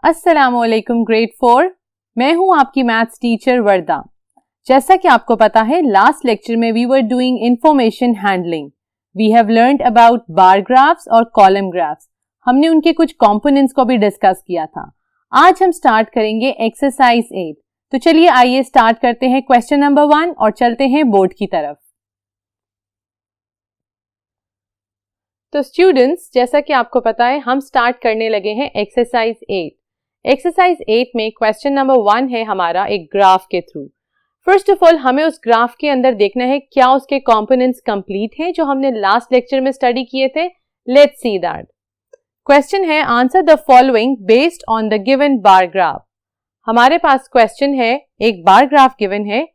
अस्सलामुअलैकुम ग्रेड 4। मैं हूं आपकी मैथ्स टीचर वर्दा। जैसा कि आपको पता है, लास्ट लेक्चर में we were doing information handling. We have learned about bar graphs और कॉलम ग्राफ्स। हमने उनके कुछ कंपोनेंट्स को भी डिस्कस किया था। आज हम स्टार्ट करेंगे एक्सरसाइज 8। तो चलिए आइए स्टार्ट करते हैं क्वेश्चन नंबर 1 और चलते हैं बोर्ड की तरफ। तो स्टूडेंट्स, जैसा कि आपको पता है, हम स्टार्ट करने लगे हैं एक्सरसाइज 8। एक्सरसाइज 8 में क्वेश्चन नंबर 1 है हमारा एक ग्राफ के थ्रू। फर्स्ट ऑफ ऑल हमें उस ग्राफ के अंदर देखना है क्या उसके कंपोनेंट्स कंप्लीट हैं जो हमने लास्ट लेक्चर में स्टडी किए थे। Let's see that. क्वेश्चन है answer the following based on the given bar graph. हमारे पास क्वेश्चन है, एक बार ग्राफ गिवन है।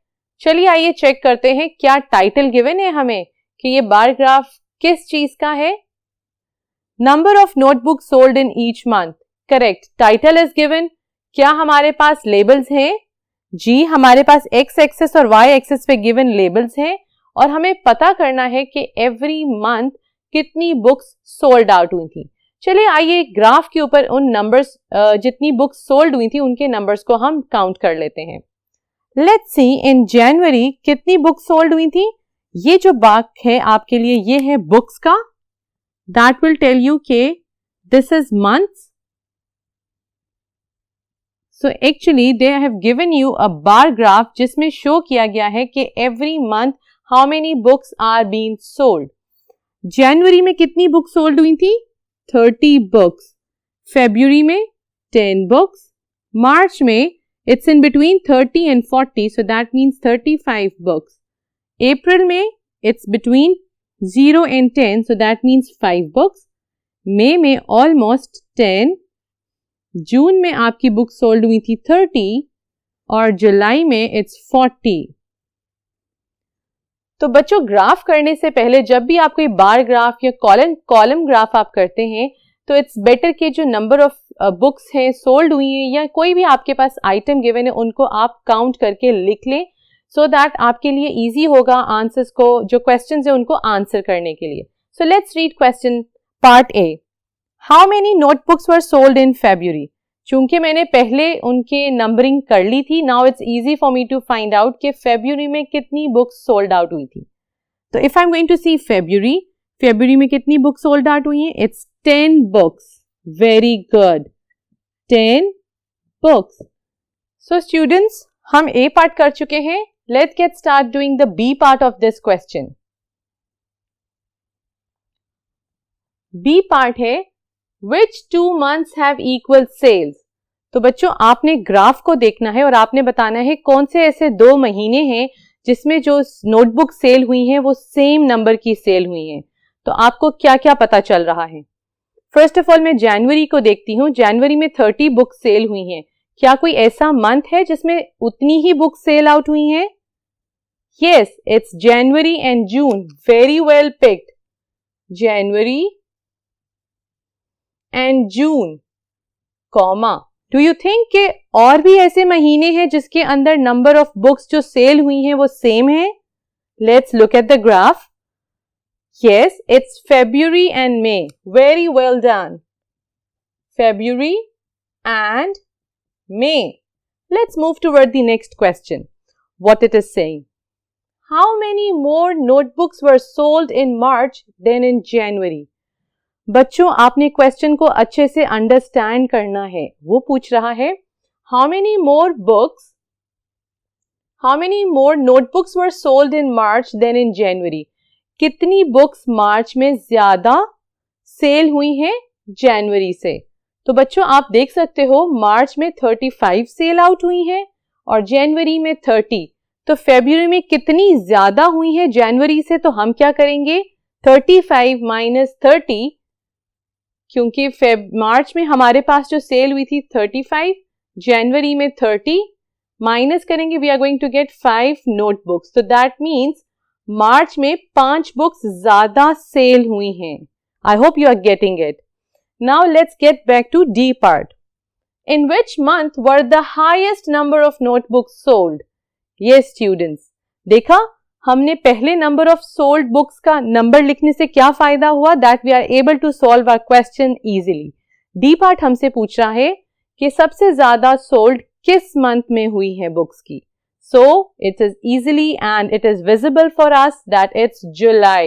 चलिए आइए चेक करते हैं क्या टाइटल गिवन है हमें कि ये बार ग्राफ किस चीज का है। Number of notebook sold in each month. Correct, title is given. क्या हमारे पास लेबल्स हैं? जी, हमारे पास एक्स एक्सिस और वाई एक्सिस पे गिवन लेबल्स हैं और हमें पता करना है कि एवरी मंथ कितनी बुक्स सोल्ड आउट हुई थी। चलिए आइए ग्राफ के ऊपर उन नंबर्स, जितनी बुक्स सोल्ड हुई थी उनके नंबर्स को हम काउंट कर लेते हैं। लेट्स सी इन जनवरी कितनी बुक्स सोल्ड हुई थी। ये जो बाक है आपके लिए, ये है बुक्स का। दैट विल टेल यू के this is months. So actually they have given you a bar graph जिसमें शो किया गया है कि every month how many books are being sold. जनवरी में कितनी बुक्स सोल्ड हुई थी? 30 बुक्स। फेब्रुअरी में 10 बुक्स। मार्च में it's in between 30 and 40 so that means 35 books. अप्रैल में it's between 0 and 10 so that means 5 books. मई में almost 10। जून में आपकी बुक सोल्ड हुई थी 30 और जुलाई में इट्स 40। तो बच्चों, ग्राफ करने से पहले जब भी आप कोई बार ग्राफ या कॉलम ग्राफ आप करते हैं तो इट्स बेटर कि जो नंबर ऑफ बुक्स हैं सोल्ड हुई हैं या कोई भी आपके पास आइटम गिवन है उनको आप काउंट करके लिख लें सो दैट आपके लिए इजी होगा आंसर्स को, जो क्वेश्चंस है उनको आंसर करने के लिए। So let's read question part A. How many notebooks were sold in February. चूंकि मैंने पहले उनके नंबरिंग कर ली थी, now it's easy for me to find out कि फेब्रुअरी में कितनी बुक्स सोल्ड आउट हुई थी। तो if I am going to see February में कितनी बुक्स सोल्ड आउट हुई हैं? It's 10 books. Very good, 10 books. So students, हम ए पार्ट कर चुके हैं। Let's get start doing the B part of this question. B part है Which 2 months have equal sales? तो बच्चों, आपने ग्राफ को देखना है और आपने बताना है कौन से ऐसे 2 महीने हैं जिसमें जो नोटबुक सेल हुई हैं वो सेम नंबर की सेल हुई हैं। तो आपको क्या क्या पता चल रहा है? फर्स्ट ऑफ ऑल मैं जनवरी को देखती हूँ। जनवरी में 30 बुक सेल हुई हैं। क्या कोई ऐसा मंथ है जिसमें उतनी ही बुक सेल आउट हुई हैं? Yes, it's January and June. Very well picked. January and June, comma. Do you think के और भी ऐसे महीने हैं जिसके अंदर नंबर ऑफ बुक्स जो सेल हुई हैं वो सेम है? Let's look at the graph. Yes, it's February and May. Very well done. February and May. Let's move toward the next question. What it is saying, how many more notebooks were sold in March then in जनवरी। बच्चों, आपने question को अच्छे से understand करना है। वो पूछ रहा है how many more notebooks were sold in March then in January. कितनी बुक्स मार्च में ज्यादा सेल हुई हैं जनवरी से? तो बच्चों, आप देख सकते हो मार्च में 35 सेल आउट हुई हैं और जनवरी में 30। तो फेब्रुअरी में कितनी ज्यादा हुई है जनवरी से? तो हम क्या करेंगे, 35 माइनस 30, क्योंकि मार्च में हमारे पास जो सेल हुई थी 35, जनवरी में 30, माइनस करेंगे, we are going to get 5 notebooks. तो दैट मीन्स मार्च में 5 बुक्स ज्यादा सेल हुई हैं। I hope you are getting it. Now let's get back to D part. In which month were the highest number of notebooks sold. ये students, देखा हमने पहले number of sold books का number लिखने से क्या फायदा हुआ? That we are able to solve our question easily. D part हमसे पूछ रहा है कि सबसे ज्यादा सोल्ड किस मंथ में हुई है बुक्स की. So it is easily and it is visible for us that it's July.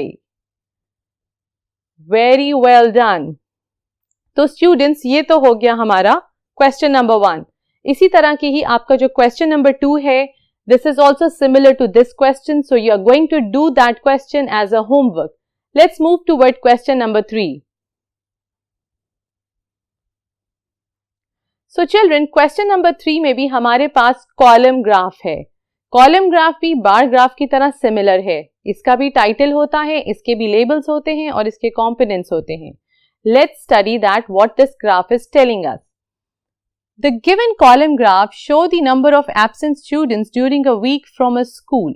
Very well done. तो स्टूडेंट्स ये तो हो गया हमारा क्वेश्चन नंबर 1. इसी तरह की ही आपका जो क्वेश्चन नंबर 2 है, this is also similar to this question, so you are going to do that question as a homework. Let's move toward question number 3. So children, question number 3 में भी हमारे पास column graph है. Column graph भी bar graph की तरह similar है. इसका भी टाइटल होता है, इसके भी लेबल्स होते हैं और इसके कंपोनेंट्स होते हैं. Let's study that what this graph is telling us. The given column graph show the number of absent students during a week from a school.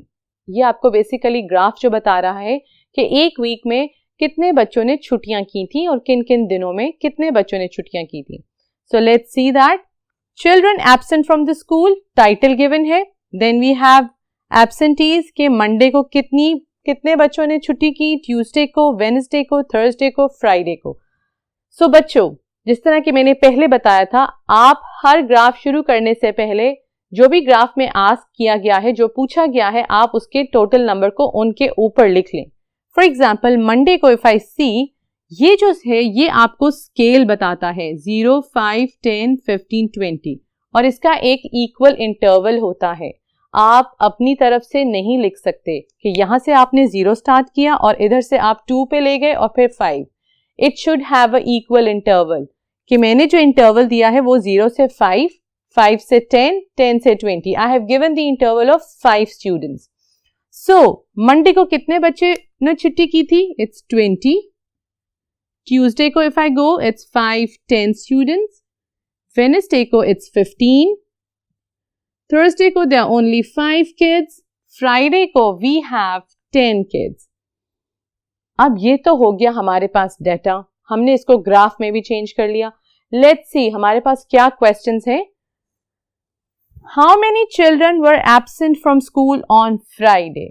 ये आपको बेसिकली ग्राफ जो बता रहा है कि एक वीक में कितने बच्चों ने छुट्टियां की थी और किन किन दिनों में कितने बच्चों ने छुट्टियां की थी. So let's see that. Children absent from the school, title given है. Then we have absentees के मंडे को कितने बच्चों ने छुट्टी की, ट्यूसडे को, वेडनेसडे को, थर्सडे को, फ्राइडे को. सो बच्चों, जिस तरह कि मैंने पहले बताया था, आप हर ग्राफ शुरू करने से पहले जो भी ग्राफ में आस्क किया गया है, जो पूछा गया है, आप उसके टोटल नंबर को उनके ऊपर लिख लें. फॉर एग्जाम्पल मंडे को इफ आई सी, ये जो है ये आपको स्केल बताता है 0, 5, 10, 15, 20 और इसका एक इक्वल इंटरवल होता है. आप अपनी तरफ से नहीं लिख सकते कि यहां से आपने 0 स्टार्ट किया और इधर से आप 2 पे ले गए और फिर 5. It should have a equal interval कि मैंने जो इंटरवल दिया है वो 0 से 5, 5 से 10, 10 से 20. I have given the interval of 5 students. So Monday को कितने बच्चे ने छुट्टी की थी? इट्स 20. ट्यूसडे को if I go it's 5, 10 students. Wednesday को इट्स 15. थर्सडे को there are only 5 kids. Friday को वी हैव 10 किड्स. अब ये तो हो गया हमारे पास डेटा, हमने इसको ग्राफ में भी चेंज कर लिया. लेट्स सी हमारे पास क्या क्वेश्चंस हैं. How many children were absent from school on Friday?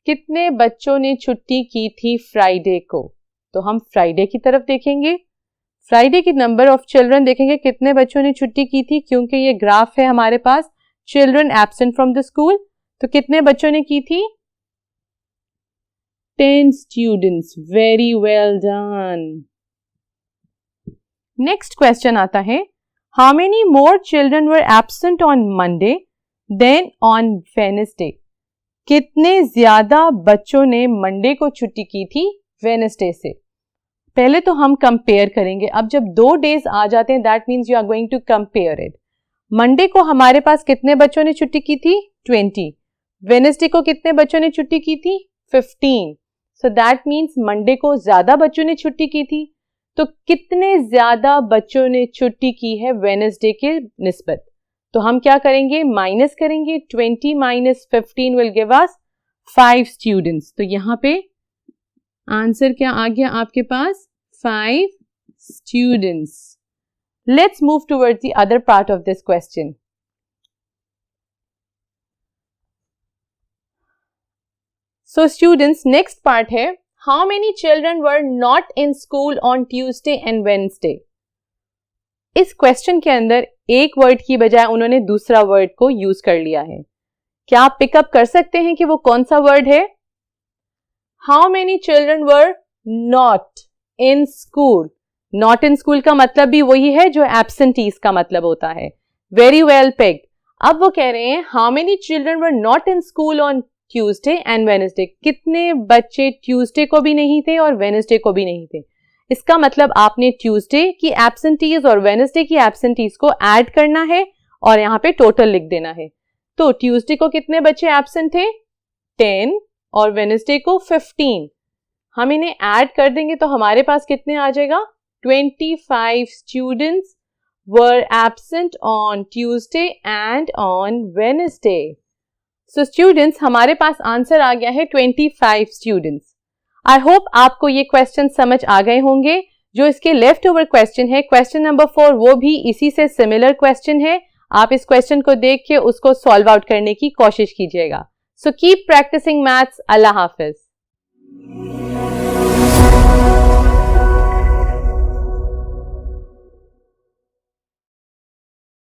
कितने बच्चों ने छुट्टी की थी फ्राइडे को? तो हम फ्राइडे की तरफ देखेंगे, फ्राइडे की नंबर ऑफ चिल्ड्रन देखेंगे कितने बच्चों ने छुट्टी की थी, क्योंकि ये ग्राफ है हमारे पास children absent from the school. तो कितने बच्चों ने की थी? 10 students. Very well done. Next question आता है, how many more children were absent on Monday than on Wednesday? कितने ज्यादा बच्चों ने मंडे को छुट्टी की थी वेडनेसडे से? पहले तो हम कंपेयर करेंगे. अब जब 2 डेज आ जाते हैं that means you are going to compare it. Monday को हमारे पास कितने बच्चों ने छुट्टी की थी? 20. वेडनेसडे को कितने बच्चों ने छुट्टी की थी? 15. सो दैट मीन्स मंडे को ज्यादा बच्चों ने छुट्टी की थी. तो कितने ज्यादा बच्चों ने छुट्टी की है वेडनेसडे के निस्बत? तो हम क्या करेंगे? माइनस करेंगे. 20 minus 15 will give us 5 students. तो यहाँ पे आंसर क्या आ गया आपके पास? 5 students. Let's move towards the other part of this question. So students, next part है, how many children were not in school on Tuesday and Wednesday? इस question के अंदर एक वर्ड की बजाय उन्होंने दूसरा वर्ड को यूज कर लिया है. क्या आप पिकअप कर सकते हैं कि वो कौन सा वर्ड है? How many children were not in school? Not in school का मतलब भी वही है जो absentees का मतलब होता है. Very well picked. अब वो कह रहे हैं how many children were not in school on Tuesday and Wednesday? कितने बच्चे ट्यूसडे को भी नहीं थे और वेडनेसडे को भी नहीं थे? इसका मतलब आपने ट्यूसडे की एब्सेंटीज और वेडनेसडे की एब्सेंटीज को ऐड करना है और यहाँ पे टोटल लिख देना है. तो ट्यूसडे को कितने बच्चे एब्सेंट थे? 10 और वेडनेसडे को 15. हम इन्हें ऐड कर देंगे तो हमारे पास कितने आ जाएगा? 25 students were absent on Tuesday and on Wednesday. So students, हमारे पास आंसर आ गया है 25 स्टूडेंट्स. आई होप आपको ये क्वेश्चन समझ आ गए होंगे. जो इसके लेफ्ट ओवर क्वेश्चन है, क्वेश्चन नंबर 4, वो भी इसी से सिमिलर क्वेश्चन है. आप इस क्वेश्चन को देख के उसको सॉल्व आउट करने की कोशिश कीजिएगा. So keep practicing maths. अल्लाह हाफिज.